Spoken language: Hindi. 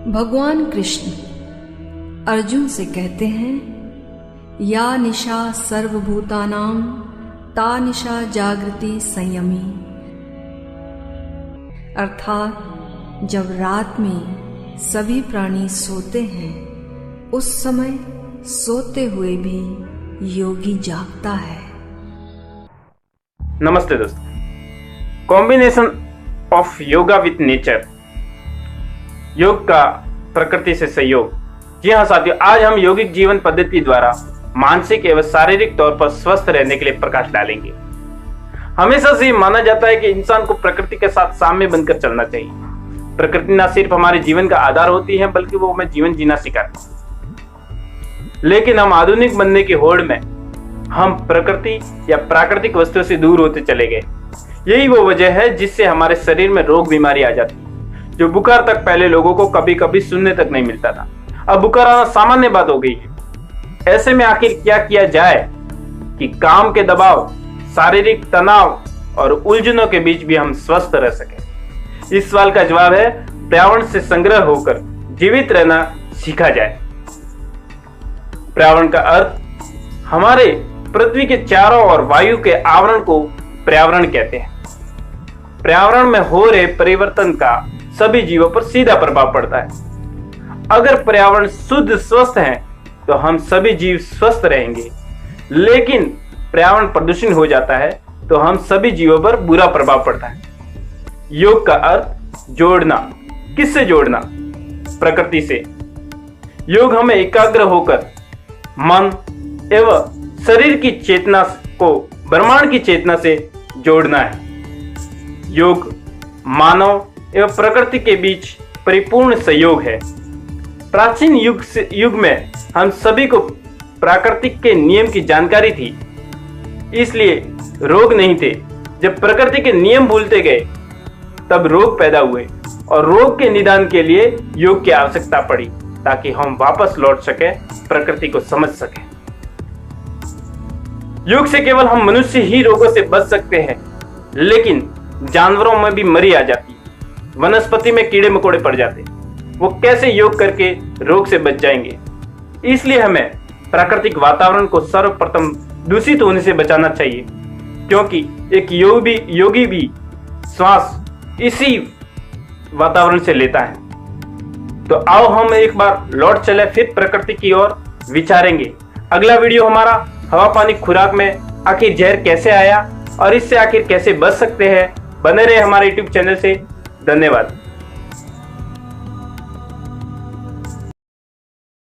भगवान कृष्ण अर्जुन से कहते हैं, या निशा सर्वभूतानां ता निशा जागृति संयमी। अर्थात जब रात में सभी प्राणी सोते हैं उस समय सोते हुए भी योगी जागता है। नमस्ते दोस्तों, combination of yoga with nature, योग का प्रकृति से सहयोग। जी हाँ साथियों, आज हम यौगिक जीवन पद्धति द्वारा मानसिक एवं शारीरिक तौर पर स्वस्थ रहने के लिए प्रकाश डालेंगे। हमेशा से माना जाता है कि इंसान को प्रकृति के साथ साम्य बनकर चलना चाहिए। प्रकृति न सिर्फ हमारे जीवन का आधार होती है बल्कि वो हमें जीवन जीना सिखाती है। लेकिन हम आधुनिक बनने की होड़ में हम प्रकृति या प्राकृतिक वस्तुओं से दूर होते चले गए। यही वो वजह है जिससे हमारे शरीर में रोग बीमारी आ जाती है। जो बुखार तक पहले लोगों को कभी कभी सुनने तक नहीं मिलता था, अब बुखार आना सामान्य बात हो गई है। ऐसे में आखिर क्या किया जाए कि काम के दबाव, शारीरिक तनाव और उलझनों के बीच भी हम स्वस्थ रह सके? इस सवाल का जवाब है पर्यावरण से संग्रह होकर जीवित रहना सीखा जाए। पर्यावरण का अर्थ हमारे पृथ्वी के चारों ओर वायु के आवरण को पर्यावरण कहते हैं। पर्यावरण में हो रहे परिवर्तन का सभी जीवों पर सीधा प्रभाव पड़ता है। अगर पर्यावरण शुद्ध स्वस्थ है तो हम सभी जीव स्वस्थ रहेंगे, लेकिन पर्यावरण प्रदूषण हो जाता है तो हम सभी जीवों पर बुरा प्रभाव पड़ता है। योग का अर्थ जोड़ना। किससे जोड़ना? प्रकृति से। योग हमें एकाग्र होकर मन एवं शरीर की चेतना को ब्रह्मांड की चेतना से जोड़ना है। योग मानव एवं प्रकृति के बीच परिपूर्ण सहयोग है। प्राचीन युग में हम सभी को प्राकृतिक के नियम की जानकारी थी, इसलिए रोग नहीं थे। जब प्रकृति के नियम भूलते गए तब रोग पैदा हुए और रोग के निदान के लिए योग की आवश्यकता पड़ी, ताकि हम वापस लौट सके, प्रकृति को समझ सके। योग से केवल हम मनुष्य ही रोगों से बच सकते हैं, लेकिन जानवरों में भी मरी आ जाती है, वनस्पति में कीड़े मकोड़े पड़ जाते हैं। वो कैसे योग करके रोग से बच जाएंगे? इसलिए हमें प्राकृतिक वातावरण को सर्वप्रथम दूषित होने से बचाना चाहिए, क्योंकि एक योगी भी श्वास इसी वातावरण से लेता है। तो आओ हम एक बार लौट चले फिर प्रकृति की ओर विचारेंगे। अगला वीडियो हमारा हवा पानी खुराक में आखिर जहर कैसे आया और इससे आखिर कैसे बच सकते हैं। बने रहे हमारे YouTube चैनल से। धन्यवाद।